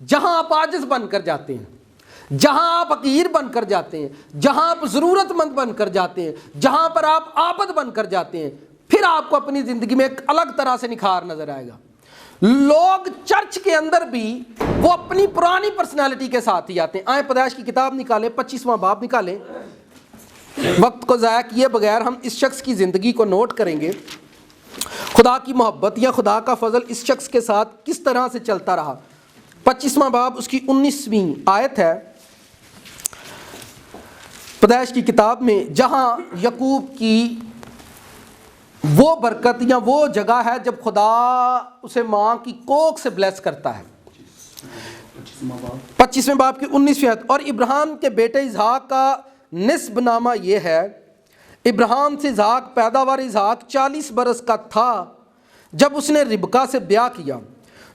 جہاں آپ عاجز بن کر جاتے ہیں, جہاں آپ حقیر بن کر جاتے ہیں, جہاں آپ ضرورت مند بن کر جاتے ہیں, جہاں پر آپ عابد بن کر جاتے ہیں, پھر آپ کو اپنی زندگی میں ایک الگ طرح سے نکھار نظر آئے گا. لوگ چرچ کے اندر بھی وہ اپنی پرانی پرسنالٹی کے ساتھ ہی آتے ہیں. آئیں پیدائش کی کتاب نکالیں, 25واں باب نکالیں. وقت کو ضائع کیے بغیر ہم اس شخص کی زندگی کو نوٹ کریں گے, خدا کی محبت یا خدا کا فضل اس شخص کے ساتھ کس طرح سے چلتا رہا. 25واں باب اس کی 19ویں آیت ہے پیدائش کی کتاب میں, جہاں یعقوب کی وہ برکت یا وہ جگہ ہے جب خدا اسے ماں کی کوکھ سے بلیس کرتا ہے. 25ویں باب کی 19ویں آیت, اور ابراہیم کے بیٹے اسحاق کا نسب نامہ یہ ہے, ابراہیم سے اسحاق پیداوار اسحاق 40 برس کا تھا جب اس نے ربکا سے بیاہ کیا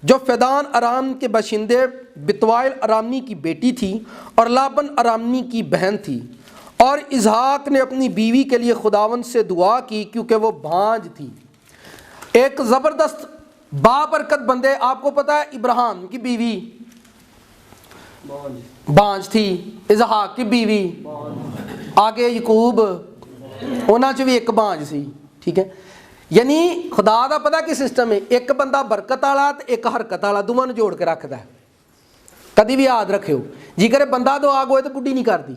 جو فدان ارام کے باشندے بتوائل ارامنی کی بیٹی تھی اور لابن ارامنی کی بہن تھی. اور اسحاق نے اپنی بیوی کے لیے خداوند سے دعا کی کیونکہ وہ بھانج تھی. ایک زبردست بابرکت بندے, آپ کو پتا ہے ابراہیم کی بیوی بانج تھی, اسحاق کی بیوی آگے یعقوب ہونا چاہیے ایک بانج سی. ٹھیک ہے, یعنی خدا دا پتا کی سسٹم ہے, ایک بندہ برکت والا تے ایک حرکت والا, دونوں نے جوڑ کے رکھتا ہے. کدی بھی یاد رکھو جی کرے بندہ دو آگ ہوئے تو بڈھی نہیں کرتی.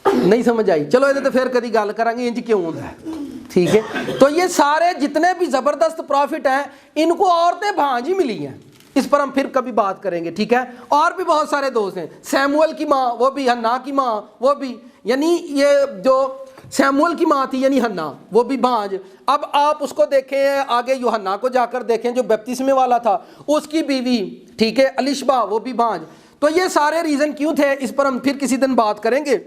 نہیں سمجھ آئی؟ چلو یہ تو پھر کدی گل کریں گے انج کیوں ہوتا ہے. ٹھیک ہے, تو یہ سارے جتنے بھی زبردست پروفٹ ہیں ان کو عورتیں بھانج ہی ملی ہیں, اس پر ہم پھر کبھی بات کریں گے. ٹھیک ہے, اور بھی بہت سارے دوست ہیں, سیموئل کی ماں وہ بھی, ہنا کی ماں وہ بھی, یعنی یہ جو سیموئل کی ماں تھی یعنی ہنا وہ بھی بھانج. اب آپ اس کو دیکھیں آگے یوحنا کو جا کر دیکھیں جو بپتسمے والا تھا اس کی بیوی, ٹھیک ہے, الشبا وہ بھی بھانج. تو یہ سارے ریزن کیوں تھے اس پر ہم پھر کسی دن بات کریں گے.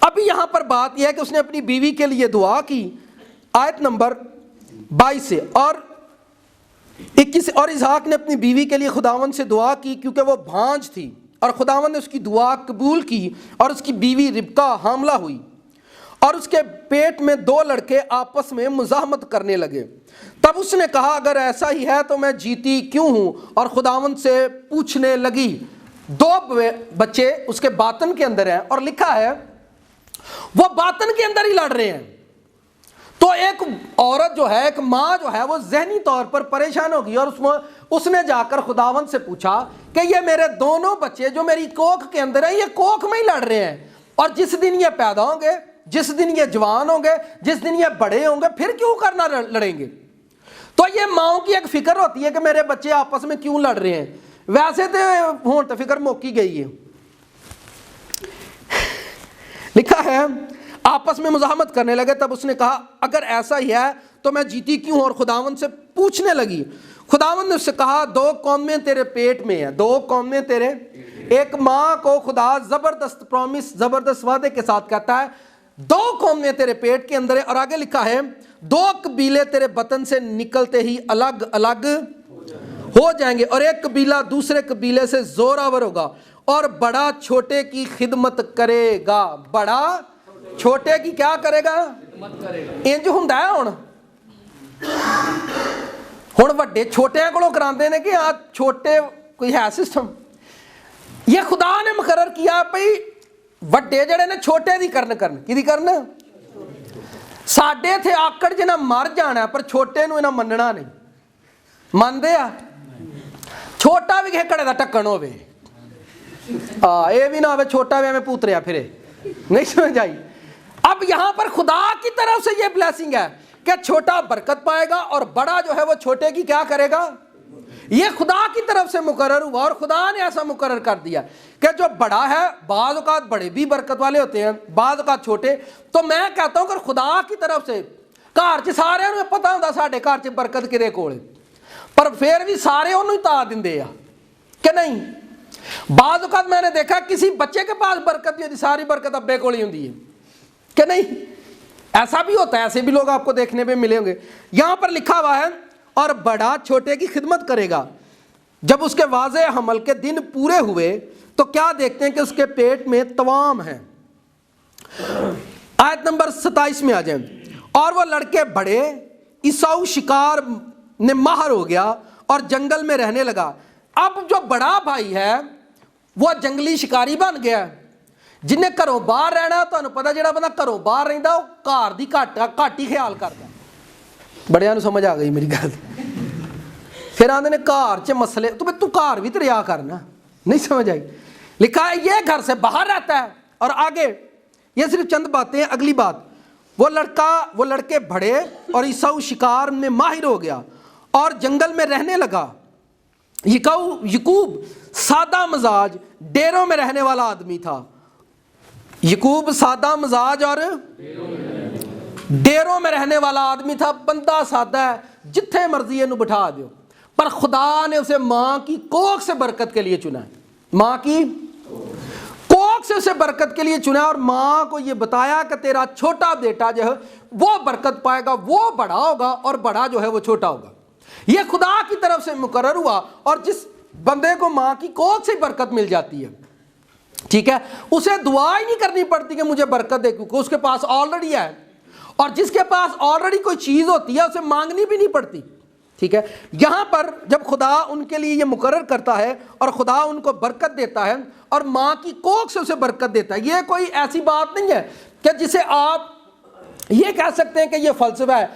ابھی یہاں پر بات یہ ہے کہ اس نے اپنی بیوی کے لیے دعا کی, آیت نمبر 22 سے اور 21. اور اسحاق نے اپنی بیوی کے لیے خداوند سے دعا کی کیونکہ وہ بھانج تھی, اور خداوند نے اس کی دعا قبول کی اور اس کی بیوی ربکا حاملہ ہوئی, اور اس کے پیٹ میں 2 لڑکے آپس میں مزاحمت کرنے لگے. تب اس نے کہا اگر ایسا ہی ہے تو میں جیتی کیوں ہوں, اور خداوند سے پوچھنے لگی. 2 بچے اس کے باطن کے اندر ہیں, اور لکھا ہے وہ باطن کے اندر ہی لڑ رہے ہیں. تو ایک عورت جو ہے, ایک ماں جو ہے, وہ ذہنی طور پر پریشان ہوگی, اور اس نے جا کر خداوند سے پوچھا کہ یہ میرے دونوں بچے جو میری کوکھ کے اندر ہیں یہ کوکھ میں ہی لڑ رہے ہیں, اور جس دن یہ پیدا ہوں گے, جس دن یہ جوان ہوں گے, جس دن یہ بڑے ہوں گے, پھر کیوں کرنا لڑیں گے. تو یہ ماؤں کی ایک فکر ہوتی ہے کہ میرے بچے آپس میں کیوں لڑ رہے ہیں. ویسے تو ہون تو فکر موکی گئی ہے. لکھا ہے آپس میں مزاحمت کرنے لگے. تب اس نے کہا اگر ایسا ہی ہے تو میں جیتی کیوں, اور خداوند سے پوچھنے لگی. خداوند نے اس سے کہا 2 قومیں تیرے پیٹ میں ہیں, 2 قومیں تیرے. ایک ماں کو خدا زبردست پرومس, زبردست وعدے کے ساتھ کہتا ہے 2 قومیں تیرے پیٹ کے اندر ہے. اور آگے لکھا ہے 2 قبیلے تیرے بطن سے نکلتے ہی الگ الگ ہو جائیں گے, اور ایک قبیلہ دوسرے قبیلے سے زوراور ہوگا, اور بڑا چھوٹے کی خدمت کرے گا. بڑا چھوٹے کی کیا کرے گا؟ انج ہوندا ہے. ہن وڈے چھوٹیاں کولوں کراندے نے کہ چھوٹے کوئی ہے سسٹم. یہ خدا نے مقرر کیا بھئی وڈے جڑے نے چھوٹے دی کرن کی دی کرن. ساڈے تھے آکڑ جنہاں مر جانا پر چھوٹے نو انہاں مننا نہیں. مندے آ چھوٹا بھی کھڑے دا ٹکن ہوے, یہ بھی نہ ہوے چھوٹا بھی ہمیں پوتریا پھرے. نہیں سمجھ آئی؟ اب یہاں پر خدا کی طرف سے یہ بلیسنگ ہے کہ چھوٹا برکت پائے گا اور بڑا جو ہے وہ چھوٹے کی کیا کرے گا. یہ خدا کی طرف سے مقرر ہوا, اور خدا نے ایسا مقرر کر دیا کہ جو بڑا ہے, بعض اوقات بڑے بھی برکت والے ہوتے ہیں, بعض اوقات چھوٹے. تو میں کہتا ہوں کہ خدا کی طرف سے گھر چ سارے پتا ہوتا ساڈے گھر چ برکت کدے کول, پر پھر بھی سارے انہوں ہی تا دے کہ نہیں. بعض اوقات میں نے دیکھا کسی بچے کے پاس برکت نہیں ہوتی, ساری برکت ابے کو ہی ہوتی ہے کہ نہیں. ایسا بھی ہوتا ہے, ایسے بھی لوگ آپ کو دیکھنے پہ ملیں گے. یہاں پر لکھا ہوا ہے اور بڑا چھوٹے کی خدمت کرے گا. جب اس کے واضح حمل کے دن پورے ہوئے تو کیا دیکھتے ہیں کہ اس کے پیٹ میں توام ہے. آیت نمبر 27 میں آ جائیں. اور وہ لڑکے بڑے, عیساؤ شکار نے ماہر ہو گیا اور جنگل میں رہنے لگا. اب جو بڑا بھائی ہے وہ جنگلی شکاری بن گیا, جنہیں گھروں باہر رہنا, تمہیں پتا جہاں بندہ گھروں باہر رہتا وہ گھر کی گھٹ ہی خیال کرتا. بڑیاں سمجھ آ گئی میری گل. پھر آدھے نے گھر چ مسئلے, تو گھر بھی تو رہا کرنا. نہیں سمجھ آئی. لکھا ہے یہ گھر سے باہر رہتا ہے. اور آگے یہ صرف چند باتیں ہیں. اگلی بات, وہ لڑکے بڑھے اور عیساؤ شکار میں ماہر ہو گیا اور جنگل میں رہنے لگا. یعقوب سادہ مزاج ڈیروں میں رہنے والا آدمی تھا. یعقوب سادہ مزاج اور ڈیروں میں رہنے والا آدمی تھا. بندہ سادہ ہے, جتھے مرضی انہوں بٹھا دیو. پر خدا نے اسے ماں کی کوکھ سے برکت کے لیے چنا ہے. ماں کی کوکھ سے اسے برکت کے لیے چنا ہے, اور ماں کو یہ بتایا کہ تیرا چھوٹا بیٹا جو ہے وہ برکت پائے گا, وہ بڑا ہوگا اور بڑا جو ہے وہ چھوٹا ہوگا. یہ خدا کی طرف سے مقرر ہوا. اور جس بندے کو ماں کی کوکھ سے برکت مل جاتی ہے, ٹھیک ہے, اسے دعا ہی نہیں کرنی پڑتی کہ مجھے برکت دے, کیونکہ اس کے پاس آلریڈی ہے. اور جس کے پاس آلریڈی کوئی چیز ہوتی ہے اسے مانگنی بھی نہیں پڑتی. ٹھیک ہے, یہاں پر جب خدا ان کے لیے یہ مقرر کرتا ہے اور خدا ان کو برکت دیتا ہے اور ماں کی کوکھ سے اسے برکت دیتا ہے, یہ کوئی ایسی بات نہیں ہے کہ جسے آپ یہ کہہ سکتے ہیں کہ یہ فلسفہ ہے.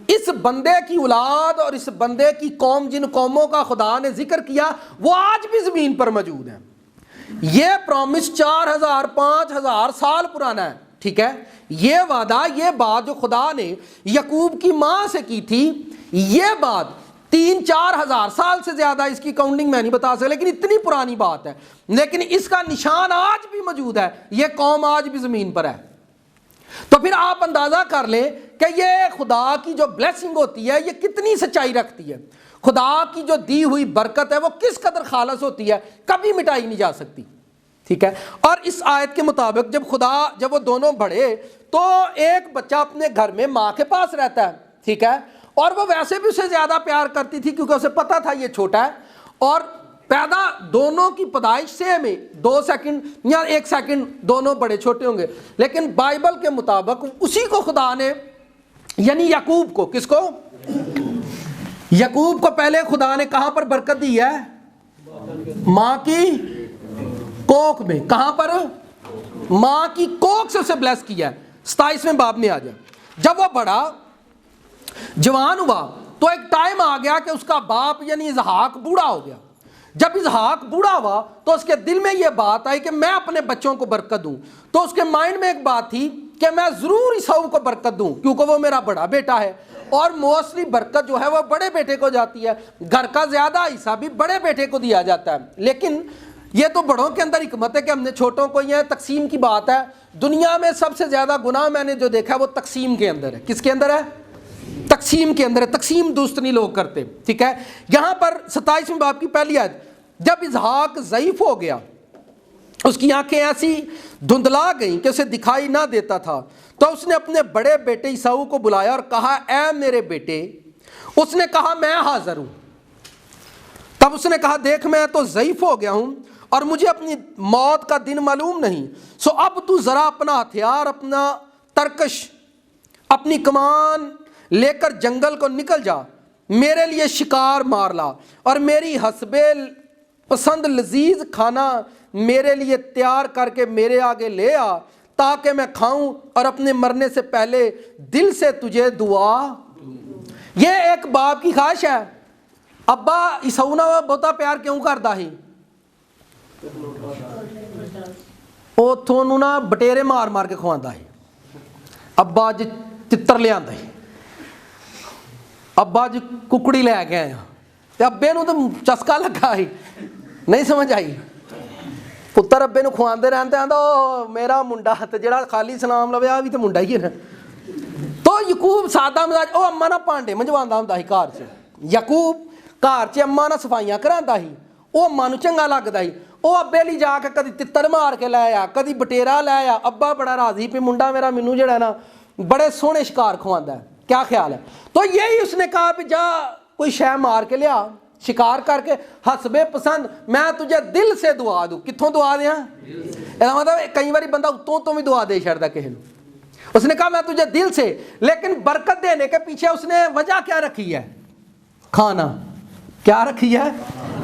اس بندے کی اولاد اور اس بندے کی قوم, جن قوموں کا خدا نے ذکر کیا, وہ آج بھی زمین پر موجود ہیں. یہ پرومس 4000 5000 سال پرانا ہے. ٹھیک ہے, یہ وعدہ, یہ بات جو خدا نے یعقوب کی ماں سے کی تھی, یہ بات 3-4 ہزار سال سے زیادہ, اس کی کاؤنٹنگ میں نہیں بتا سکتا, لیکن اتنی پرانی بات ہے. لیکن اس کا نشان آج بھی موجود ہے. یہ قوم آج بھی زمین پر ہے. تو پھر آپ اندازہ کر لیں کہ یہ خدا کی جو بلیسنگ ہوتی ہے یہ کتنی سچائی رکھتی ہے. خدا کی جو دی ہوئی برکت ہے وہ کس قدر خالص ہوتی ہے, کبھی مٹائی نہیں جا سکتی. ٹھیک ہے, اور اس آیت کے مطابق جب وہ دونوں بڑھے تو ایک بچہ اپنے گھر میں ماں کے پاس رہتا ہے. ٹھیک ہے, اور وہ ویسے بھی اسے زیادہ پیار کرتی تھی کیونکہ اسے پتا تھا یہ چھوٹا ہے, اور پیدا دونوں کی پیدائش سے میں 2 سیکنڈ یا 1 سیکنڈ دونوں بڑے چھوٹے ہوں گے. لیکن بائبل کے مطابق اسی کو خدا نے, یعنی یعقوب کو, کس کو, یعقوب کو پہلے خدا نے کہاں پر برکت دی ہے, ماں کی کوکھ میں. کہاں پر, ماں کی کوکھ سے اسے بلیس کیا ہے. 27ویں باب میں آ جائے. جب وہ بڑا جوان ہوا تو ایک ٹائم آ گیا کہ اس کا باپ یعنی اسحاق بوڑھا ہو گیا. جب اسحاق بوڑھا ہوا تو اس کے دل میں یہ بات آئی کہ میں اپنے بچوں کو برکت دوں. تو اس کے مائنڈ میں ایک بات تھی کہ میں ضرور عیساؤ کو برکت دوں کیونکہ وہ میرا بڑا بیٹا ہے, اور موسٹلی برکت جو ہے وہ بڑے بیٹے کو جاتی ہے. گھر کا زیادہ حصہ بھی بڑے بیٹے کو دیا جاتا ہے. لیکن یہ تو بڑوں کے اندر حکمت ہے کہ ہم نے چھوٹوں کو, یہ تقسیم کی بات ہے. دنیا میں سب سے زیادہ گناہ میں نے جو دیکھا ہے وہ تقسیم کے اندر ہے. کس کے اندر ہے, تقسیم کے اندر ہے. تقسیم دوست نہیں لوگ کرتے. ٹھیک ہے, یہاں پر 27ویں باب کی پہلی آیت, جب اسحاق ضعیف ہو گیا, اس کی آنکھیں ایسی دھندلا گئیں کہ اسے دکھائی نہ دیتا تھا, تو اس نے اپنے بڑے بیٹے عیساؤ کو بلایا اور کہا, اے میرے بیٹے. اس نے کہا, میں حاضر ہوں. تب اس نے کہا, دیکھ میں تو ضعیف ہو گیا ہوں اور مجھے اپنی موت کا دن معلوم نہیں, سو اب تو ذرا اپنا ہتھیار, اپنا ترکش, اپنی کمان لے کر جنگل کو نکل جا, میرے لیے شکار مار لا اور میری حسب پسند لذیذ کھانا میرے لیے تیار کر کے میرے آگے لے آ, تاکہ میں کھاؤں اور اپنے مرنے سے پہلے دل سے تجھے دعا. یہ ایک باپ کی خواہش ہے. ابا عیساؤ نہ بہتا پیار کیوں کرتا ہی, وہ تھونوں نہ بٹیرے مار مار کے کھواندا ہے. ابا اج چتر لے آندا ہے, ابا اج ککڑی لے کے آیا, تے ابے نوں تے چسکا لگا ہی. نہیں سمجھ آئی. پتر ابے نوں کھواندے رہندے آندا او میرا منڈا, تے جڑا خالی سلام لوے آ وی تے منڈا ہی ہے نا. تو یعقوب سادہ مزاج, او اما نہ پانڈے منجواندا ہوندا سی گھر چ. یعقوب گھر چ اما نہ صفائیاں کراندا سی, او اما نوں چنگا لگدا سی. او ابے لی جا کے کدی تتر مار کے لے آیا, کدی بٹیرا لے آیا. ابا بڑا راضی پہ منڈا میرا مینوں جڑا نا بڑے سوہنے شکار کھواندا ہے. کیا خیال ہے. تو یہی اس نے کہا کہ جا کوئی شے مار کے لیا, شکار کر کے حسب پسند, میں تجھے دل سے دعا دوں. کتھوں دعا دیاں, مطلب کئی باری بندہ اتوں تو بھی دعا دے چھڑدا کسے نوں. اس نے کہا میں تجھے دل سے, لیکن برکت دینے کے پیچھے اس نے وجہ کیا رکھی ہے, کھانا. کیا رکھی ہے,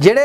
ਜਿਹੜੇ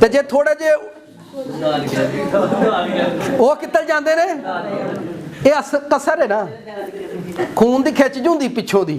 ਤੇ ਜੇ ਥੋੜੇ ਜੇ ਉਹ ਕਿੱਥੇ ਜਾਂਦੇ ਨੇ? ਇਹ ਕਸਰ ਹੈ ਨਾ, ਖੂਨ ਦੀ ਖਿੱਚ ਹੁੰਦੀ ਪਿੱਛੋਂ ਦੀ।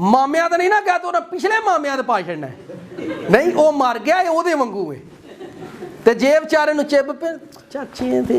ਮਾਮਿਆਂ ਤੇ ਨਹੀਂ ਨਾ ਕਹਿ, ਤੋ ਨਾ ਪਿਛਲੇ ਮਾਮਿਆਂ ਤੇ ਪਾ ਛੱਡਣਾ ਨਹੀਂ, ਉਹ ਮਰ ਗਿਆ ਉਹਦੇ ਵਾਂਗੂ ਹੈ। ਤੇ ਜੇ ਵਿਚਾਰੇ ਨੂੰ ਚਿੱਬ ਪੇ ਚਾਚੇ ਦੇ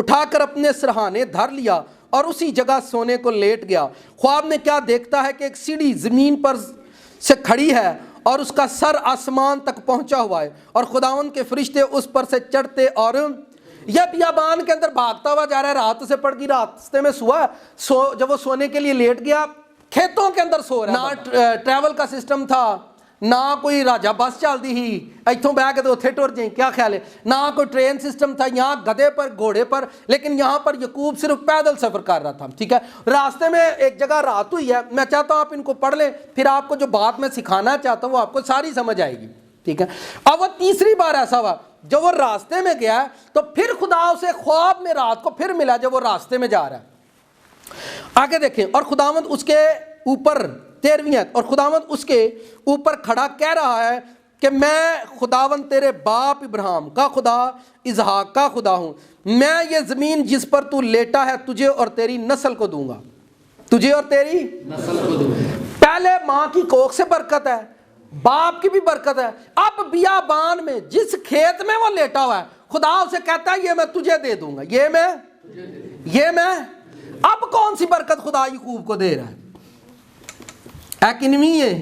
اٹھا کر اپنے سرہانے دھر لیا اور اسی جگہ سونے کو لیٹ گیا۔ خواب میں کیا دیکھتا ہے کہ ایک سیڑھی زمین پر سے کھڑی ہے اور اس کا سر آسمان تک پہنچا ہوا ہے اور خداوند کے فرشتے اس پر سے چڑھتے اور یہ بیابان کے اندر بھاگتا ہوا جا رہا ہے۔ رات سے پڑ گئی، راستے میں سوا، جب وہ سونے کے لیے لیٹ گیا کھیتوں کے اندر سو رہا ہے، نہ ٹریول کا سسٹم تھا، نہ کوئی راجہ بس چلتی ہی ایتھوں بہ کے تو اتھے ٹر جائیں، کیا خیال ہے، نہ کوئی ٹرین سسٹم تھا، یہاں گدھے پر گھوڑے پر، لیکن یہاں پر یعقوب صرف پیدل سفر کر رہا تھا، ٹھیک ہے۔ راستے میں ایک جگہ رات ہوئی ہے، میں چاہتا ہوں آپ ان کو پڑھ لیں، پھر آپ کو جو بات میں سکھانا چاہتا ہوں وہ آپ کو ساری سمجھ آئے گی، ٹھیک ہے۔ اب وہ تیسری بار ایسا ہوا جب وہ راستے میں گیا تو پھر خدا اسے خواب میں رات کو پھر ملا جب وہ راستے میں جا رہا ہے۔ آگے دیکھیں، اور خداوند اس کے اوپر 13ویں آیت، اور خداوند اس کے اوپر کھڑا کہہ رہا ہے کہ میں خداوند تیرے باپ ابراہیم کا خدا، اسحاق کا خدا ہوں، میں یہ زمین جس پر تو لیٹا ہے تجھے اور تیری نسل کو دوں گا، تجھے اور تیری نسل کو دوں گا۔ پہلے ماں کی کوکھ سے برکت ہے، باپ کی بھی برکت ہے، اب بیابان میں جس کھیت میں وہ لیٹا ہوا ہے خدا اسے کہتا ہے یہ میں تجھے دے دوں گا، یہ میں اب کون سی برکت خدا یعقوب کو دے رہا ہے؟ اکینوی ہے،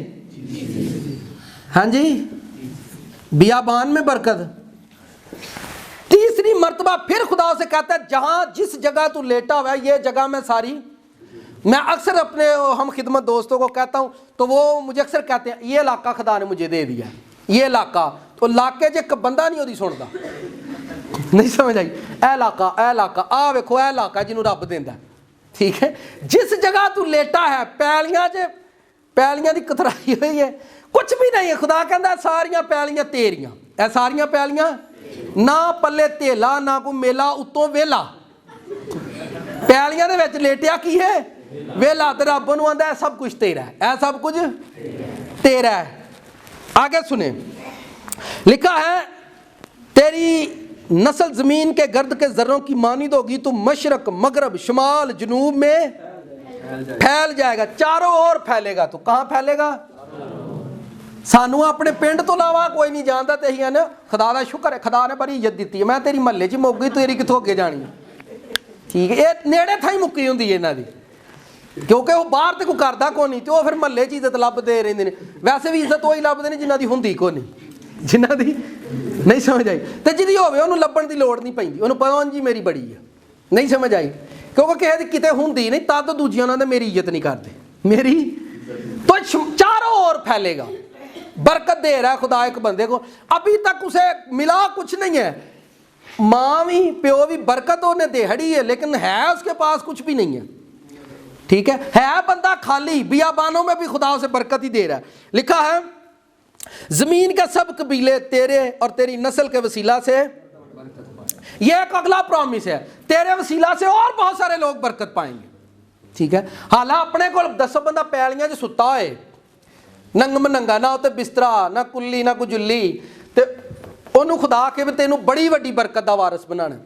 ہاں جی، بیابان میں برکت۔ تیسری مرتبہ پھر خدا سے کہتا ہے جہاں جس جگہ تو لیٹا ہوا ہے یہ جگہ میں ساری، میں اکثر اپنے ہم خدمت دوستوں کو کہتا ہوں تو وہ مجھے اکثر کہتے ہیں یہ علاقہ خدا نے مجھے دے دیا، یہ علاقہ، تو علاقے جے بندہ نہیں ہوتی سنتا، نہیں سمجھ آئی، اے علاقہ آ ویکھو اے علاقہ جنہوں رب دیندا ہے، ٹھیک ہے۔ جس جگہ تو لیٹا ہے پیلیاں دی کترائی ہوئی ہے، کچھ بھی نہیں ہے، خدا کہندا ہے ساریاں پیلیاں تیریاں، اے ساریاں پیلیاں، نہ پلے تیلا نہ کوئی میلا اتوں ویلا، پیلیاں دے وچ لیٹیا کی ہے ویلا، تے رب نوں آندا ہے سب کچھ تیرا ہے، اے سب کچھ تیرا ہے۔ آگے سنیں، لکھا ہے تیری نسل زمین کے گرد کے ذروں کی مانند ہوگی، تو مشرق مغرب شمال جنوب میں پھیل جائے گا، چاروں اور پھیلے گا۔ تو کہاں پھیلے گا؟ سانو اپنے پنڈ تو علاوہ کوئی نہیں جانتا، تے ہی نا خدا دا شکر ہے، خدا نے بڑی عزت دیتی ہے، میں تیری محلے چ مک گئی تیری کتوں اگے جانی، ٹھیک ہے۔ یہ نیڑے تھائی مکی ہوندی ہے انہاں دی، کیونکہ وہ باہر تے کوئی کردا کو نہیں، تے وہ پھر محلے چ عزت لبدے رہندے نے، ویسے بھی عزت وہی لبدے نے جنہاں دی ہوندی کو نہیں، جنہاں دی نہیں سمجھ آئی، تے جدی ہوے انہوں لبن دی لوڑ نہیں پیندی، انہوں پتہ جی میری بڑی ہے، نہیں سمجھ آئی، کیونکہ کہے دی کتے ہوندی نہیں تا تو دوجیاں نال میری عزت نہیں کرتے، میری تو چاروں اور پھیلے گا۔ برکت دے رہا ہے خدا ایک بندے کو، ابھی تک اسے ملا کچھ نہیں ہے، ماں بھی پیو بھی برکت انہیں دہڑی ہے، لیکن ہے اس کے پاس کچھ بھی نہیں ہے، ٹھیک ہے بندہ خالی، بیابانوں میں بھی خدا اسے برکت ہی دے رہا ہے۔ لکھا ہے زمین کے سب قبیلے تیرے اور تیری نسل کے وسیلہ سے، یہ ایک اگلا پرومس ہے، تیرے وسیلہ سے اور بہت سارے لوگ برکت پائیں گے، ٹھیک ہے۔ حالا اپنے کو 10 بندہ پیلیاں جو ستا ہے، ننگ مننگا، نہ ہوتے بسترا، نہ کلی، نہ کوئی جلی، تے انہوں خدا کے تینوں بڑی وڈی برکت دا وارث بنانا،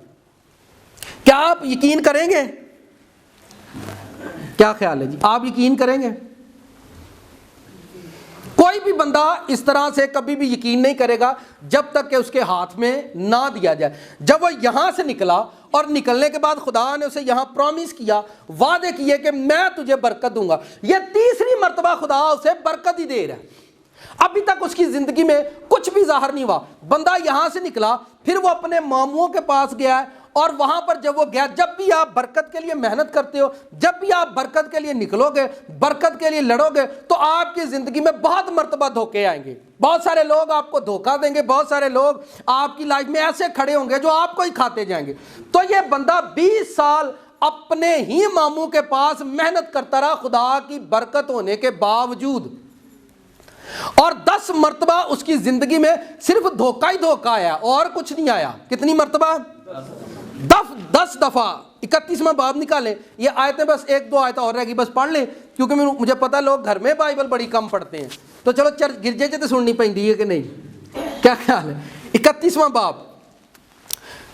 کیا آپ یقین کریں گے؟ کیا خیال ہے جی، آپ یقین کریں گے؟ کوئی بھی بندہ اس طرح سے کبھی بھی یقین نہیں کرے گا جب تک کہ اس کے ہاتھ میں نہ دیا جائے۔ جب وہ یہاں سے نکلا اور نکلنے کے بعد خدا نے اسے یہاں پرومس کیا، وعدے کیے کہ میں تجھے برکت دوں گا، یہ تیسری مرتبہ خدا اسے برکت ہی دے رہا ہے۔ ابھی تک اس کی زندگی میں کچھ بھی ظاہر نہیں ہوا، بندہ یہاں سے نکلا، پھر وہ اپنے ماموں کے پاس گیا ہے، اور وہاں پر جب وہ گیا، جب بھی آپ برکت کے لیے محنت کرتے ہو، جب بھی آپ برکت کے لیے نکلو گے، برکت کے لیے لڑو گے، تو آپ کی زندگی میں بہت مرتبہ دھوکے آئیں گے، بہت سارے لوگ آپ کو دھوکہ دیں گے، بہت سارے لوگ آپ کی لائف میں ایسے کھڑے ہوں گے جو آپ کو ہی کھاتے جائیں گے۔ تو یہ بندہ 20 سال اپنے ہی ماموں کے پاس محنت کرتا رہا خدا کی برکت ہونے کے باوجود، اور 10 مرتبہ اس کی زندگی میں صرف دھوکہ ہی دھوکہ آیا اور کچھ نہیں آیا۔ کتنی مرتبہ؟ 10 دفعہ۔ 31واں باب نکالیں، یہ آیتیں بس 1-2 آیتیں اور رہ گی، بس پڑھ لیں، کیونکہ مجھے پتا لوگ گھر میں بائبل بڑی کم پڑھتے ہیں، تو چلو گرجے سے سننی پڑتی ہے کہ نہیں، کیا خیال ہے؟ 31واں باب،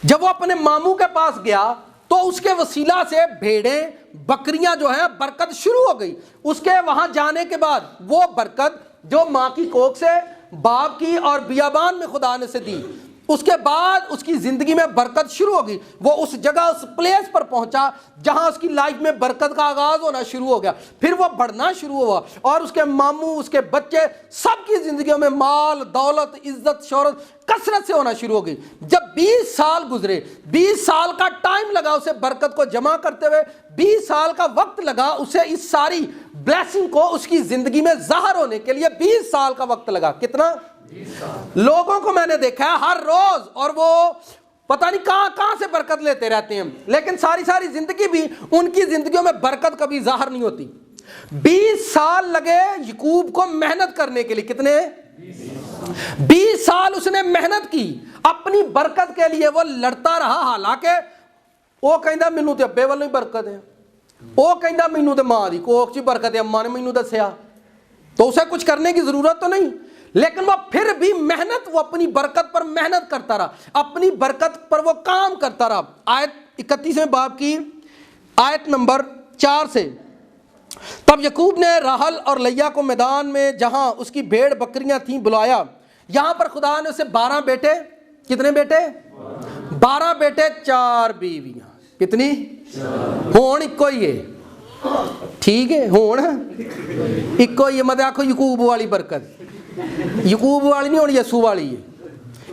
جب وہ اپنے ماموں کے پاس گیا تو اس کے وسیلہ سے بھیڑیں بکریاں جو ہیں برکت شروع ہو گئی۔ اس کے وہاں جانے کے بعد وہ برکت جو ماں کی کوکھ سے، باپ کی اور بیابان میں خدا نے سے دی، اس کے بعد اس کی زندگی میں برکت شروع ہوگی. وہ اس جگہ اس پلیس پر پہنچا جہاں اس کی لائف میں برکت کا آغاز ہونا شروع ہو گیا. پھر وہ بڑھنا شروع ہوا اور اس کے ماموں, اس کے بچے, سب کی زندگیوں میں مال, دولت, عزت, شہرت کثرت سے ہونا شروع ہو گئی. جب 20 سال گزرے, 20 سال کا ٹائم لگا اسے برکت کو جمع کرتے ہوئے, 20 سال کا وقت لگا اسے اس ساری بلیسنگ کو اس کی زندگی میں ظاہر ہونے کے لیے. 20 سال کا وقت لگا. کتنا؟ لوگوں کو میں نے دیکھا ہے ہر روز, اور وہ پتہ نہیں کہاں سے برکت لیتے رہتے ہیں, لیکن ساری زندگی بھی ان کی زندگیوں میں برکت کبھی ظاہر نہیں ہوتی. 20 سال لگے یعقوب کو محنت کرنے کے لیے. کتنے؟ 20 سال اس نے محنت کی اپنی برکت کے لیے. وہ لڑتا رہا, حالانکہ وہ کہندا مینوں تے ابے والوں ہی برکت ہے, وہ کہندا مینوں تے ماں دی کوکھ چ برکت ہے, اماں نے مینوں دسیا, تو اسے کچھ کرنے کی ضرورت تو نہیں. لیکن وہ پھر بھی محنت, وہ اپنی برکت پر محنت کرتا رہا, اپنی برکت پر وہ کام کرتا رہا. آیت 31 باب کی آیت نمبر 4 سے, تب یعقوب نے راحل اور لیا کو میدان میں جہاں اس کی بھیڑ بکریاں تھیں بلایا. یہاں پر خدا نے اسے 12 بیٹے, کتنے بیٹے؟ 12 بیٹے, 4 بیویاں. کتنی؟ ہون اکو ہی ہے, ٹھیک ہے, ہون اکو ہی ہے. مت آکھو یعقوب والی برکت, یعقوب والی نہیں ہونی, یسوع والی ہے.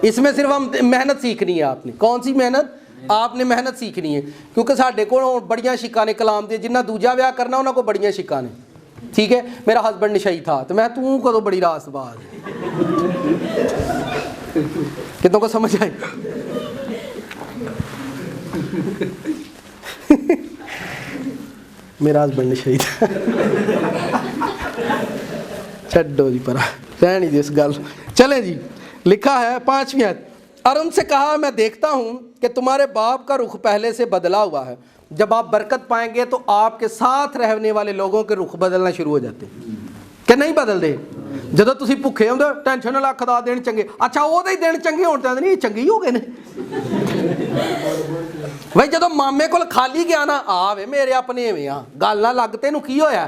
اس میں صرف ہم محنت سیکھنی ہے. آپ نے کون سی محنت؟ آپ نے محنت سیکھنی ہے, کیونکہ ساڈے کو بڑیاں شکاں نے کلام دے, جنہ دوجا ویاہ کرنا انہاں کو بڑیاں شکاں نے. ٹھیک ہے, میرا ہسبینڈ نشئی تھا تو میں توں کدو بڑی راست باز. کتنوں کو سمجھ آئی؟ میرا ہسبینڈ نشئی تھا. چھڈو جی پرا, رہنی جی اس گل. چلیں جی, لکھا ہے 5ویں آیت, اور ان سے کہا میں دیکھتا ہوں کہ تمہارے باپ کا رخ پہلے سے بدلا ہوا ہے. جب آپ برکت پائیں گے تو آپ کے ساتھ رہنے والے لوگوں کے رخ بدلنا شروع ہو جاتے ہیں کہ نہیں بدل دے. جدو تسی بھوکے ہوندے ٹینشن نہ لکھ دا دن چنگے, اچھا وہ دے دن چنگے ہون تے نہیں چنگے ہی ہو گئے نے. بھائی جدو مامے کول خالی گیا نا, آوے میرے اپنے ایویں آ گل نہ لگ, تینوں کی ہویا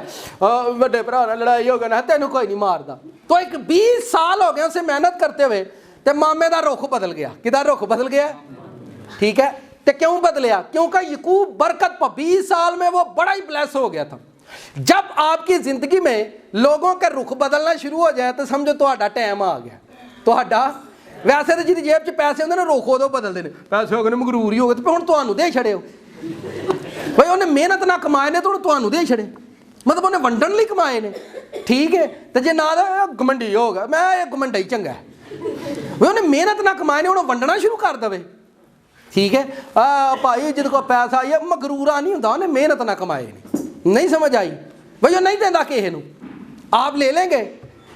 وڈے بھرا نال لڑائی ہو گئی نا, تینوں کوئی نہیں ماردا. تو ایک 20 سال ہو گئے اسے محنت کرتے ہوئے, تے مامے دا رخ بدل گیا. کدا رخ بدل گیا؟ ٹھیک ہے, تے کیوں بدلیا؟ کیونکہ یعقوب برکت پا 20 سال میں وہ بڑا ہی بلیس ہو گیا تھا. جب آپ کی زندگی میں لوگوں کے رخ بدلنا شروع ہو جائے تو سمجھو تہاڈا ٹائم آ گیا. تہاڈا ویسے تو جی جیب چ پیسے ہوندے نا رخ ادو بدلتے ہیں, پیسے ہو گئے مغرور ہی ہو گئے, تو ہن تہانوں دے چھڑے ہو. بھائی انہیں محنت نہ کمائے نے تو ہن تہانوں دے چھڑے, مطلب انہیں ونڈن لئی کمائے نے. ٹھیک ہے, تو جے نہ گمنڈی ہو گیا, میں گمنڈا ہی چنگا ہے. بھائی انہیں محنت نہ کمائے نے, انہیں ونڈنا شروع کر دے. ٹھیک ہے, بھائی جد کو پیسہ آئی ہے مغرورا نہیں ہوتا, انہیں محنت نہ کمائے نے. نہیں سمجھ آئی؟ بھائی وہ نہیں دینا کسی نو, آپ لے لیں گے.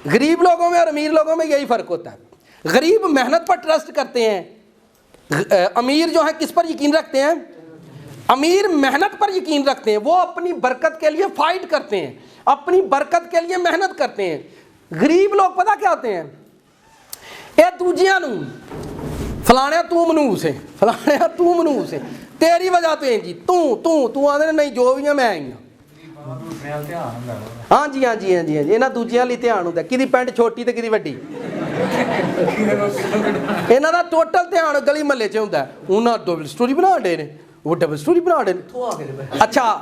غریب لوگوں میں اور امیر لوگوں میں یہی فرق ہوتا ہے. غریب محنت پر ٹرسٹ کرتے ہیں, امیر جو ہے کس پر یقین رکھتے ہیں؟ امیر محنت پر یقین رکھتے ہیں. وہ اپنی برکت کے لیے فائٹ کرتے ہیں, اپنی برکت کے لیے محنت کرتے ہیں. غریب لوگ پتہ کیا ہوتے ہیں؟ اے دوجیاں نو فلانے تو منوس ہے, فلانے تو منوس ہے, تیری وجہ تو جی تو آدھے نہیں جو بھی میں آئی ہوں. ہاں جی ہاں جی ہاں جی ہاں جی, یہاں دوجیاں لی دھیان ہوتا, کدی پینٹ چھوٹی تو کدی وڈی. یہاں کا ٹوٹل دھیان گلی محلے چ ہوتا ہے. انہیں ڈبل سٹوری بنا ڈے نے, وہ ڈبل سٹوری بنا ڈے. اچھا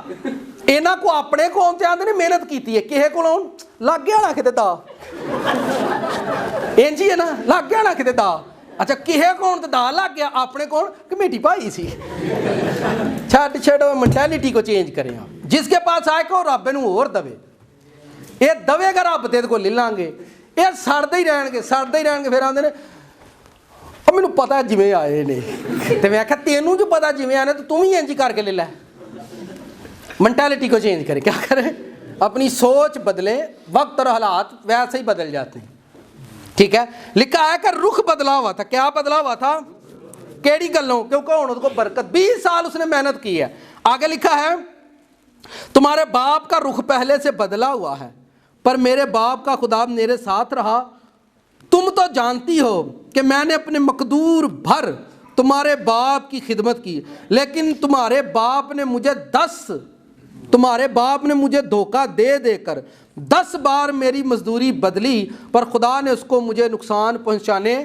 یہاں کو اپنے کون تے آدھے نے محنت کی ہے, کہے کو لگ گیا نا کتے دا, جی ہے نا لگ گیا نا کتے دا. اچھا کہے کون تے دا لگ گیا, اپنے کون کمیٹی پائی سی. چھڑو مینٹیلٹی کو چینج کریں. جس کے پاس آئے کہ رب نو اور دوے, یہ دوے گا رب تے کو لے لیں گے. یہ سڑتے ہی رہن گے, سڑتے ہی رہن گے. پھر آدھے نے مینوں پتا جویں آئے نے, تو میں آخیا تینوں جو پتا جویں آنے تو تم ہی انج کر کے لے لے. مینٹیلٹی کو چینج کریں. کیا کریں؟ اپنی سوچ بدلیں, وقت اور حالات ویسے ہی بدل جاتے ہیں. ٹھیک ہے, لکھا ہے کہ رخ بدلا ہوا تھا. کیا بدلا ہوا تھا؟ کیڑی گلوں؟ کیونکہ ہن اس کو برکت, 20 سال اس نے محنت کی ہے. آگے لکھا ہے تمہارے باپ کا رخ پہلے سے بدلا ہوا ہے, پر میرے باپ کا خدا میرے ساتھ رہا. تم تو جانتی ہو کہ میں نے اپنے مقدور بھر تمہارے باپ کی خدمت کی, لیکن تمہارے باپ نے مجھے دھوکہ دے دے کر 10 بار میری مزدوری بدلی, پر خدا نے اس کو مجھے نقصان پہنچانے.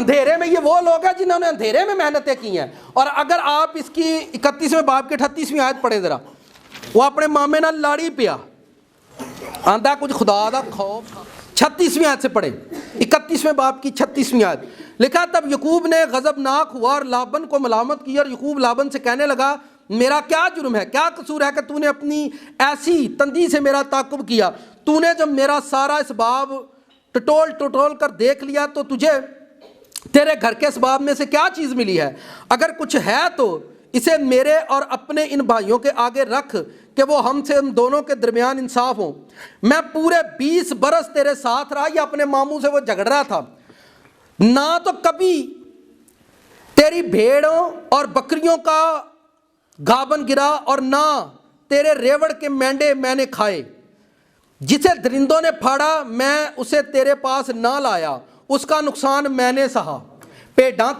اندھیرے میں یہ وہ لوگ ہیں جنہوں نے اندھیرے میں محنتیں کی ہیں. اور اگر آپ اس کی 31ویں باب کی 38ویں آیت پڑھیں ذرا, وہ اپنے مامے نال لاڑی پیا آندا کچھ خدا دا خوف. 36ویں آیت سے پڑھیں, 31ویں باب کی 36ویں آیت لکھا, تب یعقوب نے غضبناک ہوا اور لابن کو ملامت کی, اور یعقوب لابن سے کہنے لگا میرا کیا جرم ہے, کیا قصور ہے کہ تو نے اپنی ایسی تندی سے میرا تعقب کیا؟ تو نے جب میرا سارا اسباب ٹٹول کر دیکھ لیا تو تجھے تیرے گھر کے اسباب میں سے کیا چیز ملی ہے؟ اگر کچھ ہے تو اسے میرے اور اپنے ان بھائیوں کے آگے رکھ کہ وہ ہم سے ہم دونوں کے درمیان انصاف ہوں. میں پورے 20 برس تیرے ساتھ رہا, یا اپنے ماموں سے وہ جھگڑ رہا تھا, نہ تو کبھی تیری بھیڑوں اور بکریوں کا گابن گرا, اور نہ تیرے ریوڑ کے مینڈے میں نے کھائے. جسے درندوں نے پھاڑا میں اسے تیرے پاس نہ لایا, اس کا نقصان میں نے سہا. پیڑاں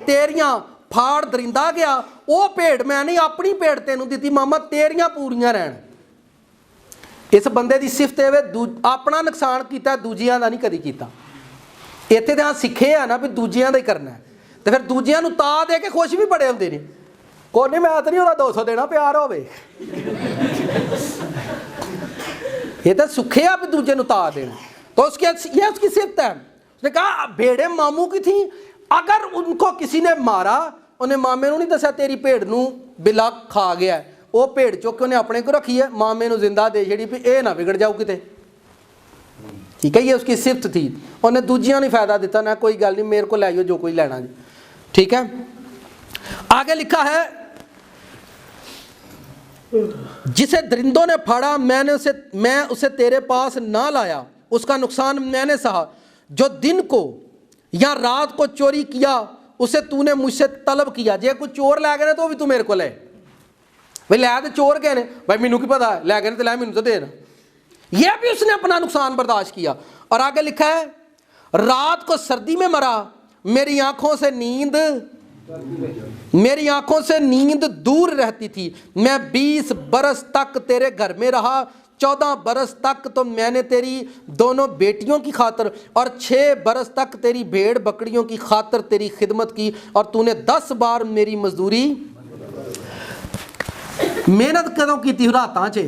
تیریاں پھاڑ درندہ گیا, وہ پیڑ میں نہیں اپنی پیڑ تینوں دیتی ماما, تیریاں پوریاں رہن. اس بندے دی صفت ہے اپنا نقصان کیتا, دوجیاں دا نہیں کدی کیتا. ایتھے تے سکھے ہے نا بھی دوجیاں دا ہی کرنا ہے, تو پھر دوجیاں نو تا دے کے خوش بھی بڑے ہوندے نے. کوئی نہیں میں تو نہیں ہوتا 200 دینا پیار ہوے, یہ تو سکھے آپ دوجے نو تا دینا. تو اس کی یہ اس کی صفت ہے. اس نے کہا بھیڑیں ماموں کی تھیں, اگر ان کو کسی نے مارا, انہیں مامے نو نہیں دسیا تیری بھیڑ نو بلا کھا گیا ہے, وہ بھیڑ چوک کے انہیں اپنے کو رکھی ہے, مامے نو زندہ دے چھڑی بھی اے نہ بگڑ جاؤ کتے. ٹھیک ہے, یہ اس کی صفت تھی. انہیں دوجیاں نہیں فائدہ دیتا, نہ کوئی گل نہیں میرے کو لے آئیو جو کوئی لینا جی. ٹھیک ہے, آگے لکھا ہے جسے درندوں نے پھاڑا میں اسے تیرے پاس نہ لایا, اس کا نقصان میں نے سہا. جو دن کو یا رات کو چوری کیا اسے تو نے مجھ سے طلب کیا. جے کوئی چور لے گئے تو بھی تو میرے کو لے, بھائی لے تو چور گئے نے, بھائی مینوں کی پتا ہے لے گئے تو لے, مینوں تو دے نا. یہ بھی اس نے اپنا نقصان برداشت کیا. اور آگے لکھا ہے رات کو سردی میں مرا, میری آنکھوں سے نیند دور رہتی تھی. میں 20 برس تک تیرے گھر میں رہا, 14 برس تک تو میں نے تیری دونوں بیٹیوں کی خاطر اور 6 برس تک تیری بھیڑ بکریوں کی خاطر تیری خدمت کی, اور تو نے 10 بار میری مزدوری. محنت کدوں کی تھی راتاں چ,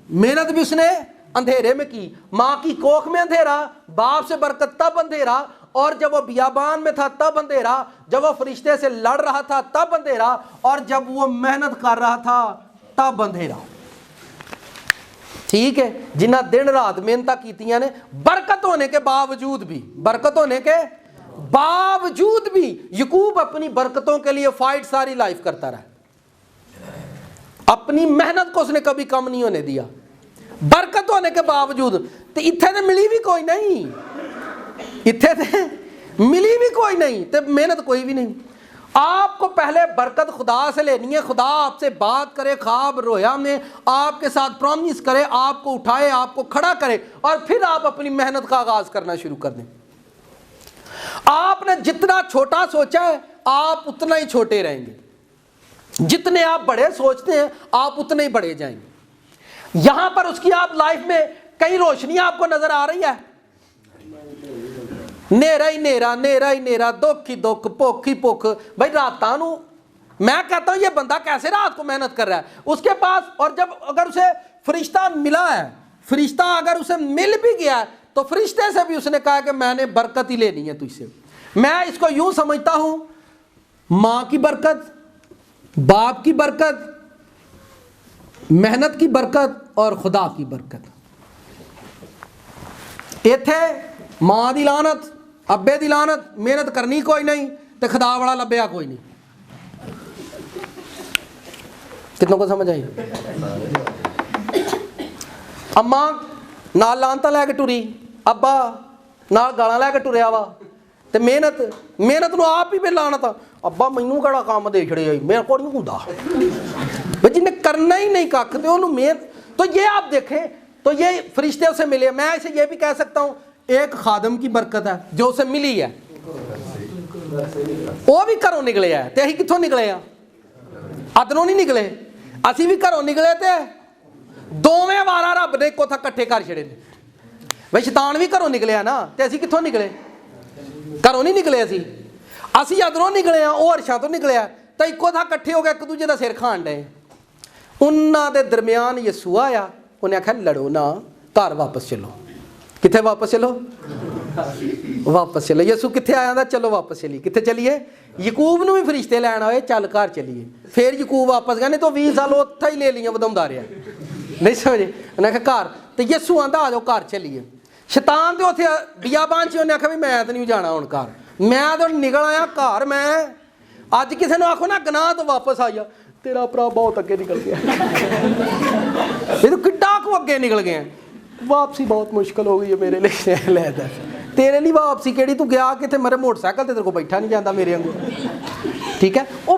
محنت بھی اس نے اندھیرے میں کی. ماں کی کوکھ میں اندھیرا, باپ سے برکت تب اندھیرا, اور جب وہ بیابان میں تھا تب اندھیرا, جب وہ فرشتے سے لڑ رہا تھا تب اندھیرا, اور جب وہ محنت کر رہا تھا تب اندھیرا. ٹھیک ہے, جنہ دن رات محنت کیتیاں نے, برکت ہونے کے باوجود بھی یعقوب اپنی برکتوں کے لیے فائٹ ساری لائف کرتا رہا. اپنی محنت کو اس نے کبھی کم نہیں ہونے دیا, برکت ہونے کے باوجود. تو اتھے تے ملی بھی کوئی نہیں, تو محنت کوئی بھی نہیں. آپ کو پہلے برکت خدا سے لینی ہے. خدا آپ سے بات کرے خواب رویا میں, آپ کے ساتھ پرومس کرے, آپ کو اٹھائے, آپ کو کھڑا کرے, اور پھر آپ اپنی محنت کا آغاز کرنا شروع کر دیں. آپ نے جتنا چھوٹا سوچا ہے آپ اتنا ہی چھوٹے رہیں گے, جتنے آپ بڑے سوچتے ہیں آپ اتنے ہی بڑے جائیں گے. یہاں پر اس کی آپ لائف میں کئی روشنیاں آپ کو نظر آ رہی ہے. نیرا ہی نیرا, دکھ ہی دکھ, پوکھ ہی پوکھ. بھائی راتاں نو میں کہتا ہوں یہ بندہ کیسے رات کو محنت کر رہا ہے اس کے پاس. اور جب اگر اسے فرشتہ ملا ہے, فرشتہ اگر اسے مل بھی گیا ہے, تو فرشتے سے بھی اس نے کہا کہ میں نے برکت ہی لینی ہے تجھ سے. میں اس کو یوں سمجھتا ہوں, ماں کی برکت, باپ کی برکت, محنت کی برکت اور خدا کی برکت. ایتھے ماں دی لعنت, ابے دی لعنت, محنت کرنی کوئی نہیں تے خدا والا لبیا کوئی نہیں. کتنوں کو سمجھ آئی؟ اماں نال لعنتاں لے کے ٹری, ابا نال گالاں لے کے ٹریا وا, تے محنت نو آپ ہی پہ لعنت. ابا مینوں کیڑا کام دے چھڑے آئی, میرے کو نہیں ہوندا. جن نے کرنا ہی نہیں کھ دے انہوں محنت. تو یہ آپ دیکھیں, تو یہ فرشتے اسے ملے. میں اسے یہ بھی کہہ سکتا ہوں ایک خادم کی برکت ہے جو اسے ملی ہے, وہ بھی گھروں نکلے ہے. تے اسی کتھوں نکلے ہیں؟ ادنوں نہیں نکلے, اسی بھی گھروں نکلے تے دوویں وارا رب نے کو تھا کٹھے کر چھڑے نے. بھائی شیطان بھی گھروں نکلے نا, تے اسی کتھوں نکلے؟ ਘਰੋਂ ਨਹੀਂ ਨਿਕਲੇ ਅਸੀਂ ਅਦਰੋਂ ਨਿਕਲੇ ਆ, ਉਹ ਅਰਸ਼ਾਂ ਤੋਂ ਨਿਕਲਿਆ, ਤਾਂ ਇੱਕੋ ਥਾਂ ਇਕੱਠੇ ਹੋ ਕੇ ਇੱਕ ਦੂਜੇ ਦਾ ਸਿਰ ਖਾਣ ਡਏ। ਉਹਨਾਂ ਦੇ ਦਰਮਿਆਨ ਯਿਸੂ ਆਇਆ, ਉਹਨੇ ਆਖਿਆ ਲੜੋ ਨਾ, ਘਰ ਵਾਪਸ ਚਲੋ। ਕਿੱਥੇ ਵਾਪਸ ਚਲੋ? ਵਾਪਸ ਚਲੋ। ਯਿਸੂ ਕਿੱਥੇ ਆਇਆ ਦਾ? ਚਲੋ ਵਾਪਸ ਚਲੀਏ। ਕਿੱਥੇ ਚਲੀਏ? ਯਕੂਬ ਨੂੰ ਵੀ ਫਰਿਸ਼ਤੇ ਲੈਣ ਆਏ, ਚੱਲ ਘਰ ਚਲੀਏ। ਫਿਰ ਯਕੂਬ ਵਾਪਸ ਗਿਆ, ਨਹੀਂ ਤਾਂ 20 ਸਾਲ ਉੱਥੇ ਹੀ ਲੈ ਲਈਆਂ ਵਧਾਉਂਦਾ ਰਿਹਾ। ਨਹੀਂ ਸਮਝੇ? ਉਹਨੇ ਆਖਿਆ ਘਰ, ਤੇ ਯਿਸੂ ਆਂਦਾ ਆ ਜਾਓ ਘਰ ਚਲੀਏ। ਸ਼ੈਤਾਨ ਤੇ ਉੱਥੇ ਬਿਆਬਾਨ 'ਚ ਉਹਨੇ ਆਖਿਆ ਵੀ ਮੈਂ ਤਾਂ ਨਹੀਂ ਜਾਣਾ ਹੁਣ ਘਰ, ਮੈਂ ਤਾਂ ਨਿਕਲ ਆਇਆ ਘਰ। ਮੈਂ ਅੱਜ ਕਿਸੇ ਨੂੰ ਆਖੋ ਨਾ ਗੁਨਾਹ ਤੋਂ ਵਾਪਸ ਆ ਜਾ, ਤੇਰਾ ਭਰਾ ਬਹੁਤ ਅੱਗੇ ਨਿਕਲ ਗਿਆ। ਇਹ ਤਾਂ ਕਿੱਡਾ ਕੁ ਅੱਗੇ ਨਿਕਲ ਗਿਆ। ਵਾਪਸੀ ਬਹੁਤ ਮੁਸ਼ਕਿਲ ਹੋ ਗਈ ਹੈ ਮੇਰੇ ਲਈ। ਲੈ ਦੱਸ, ਤੇਰੇ ਲਈ ਵਾਪਸੀ ਕਿਹੜੀ? ਤੂੰ ਗਿਆ ਕਿਤੇ? ਮੇਰੇ ਮੋਟਰਸਾਈਕਲ ਤੇ ਤੇਰੇ ਕੋਲ ਬੈਠਾ ਨਹੀਂ ਜਾਂਦਾ ਮੇਰੇ ਵਾਂਗੂ। ਠੀਕ ਹੈ, ਉਹ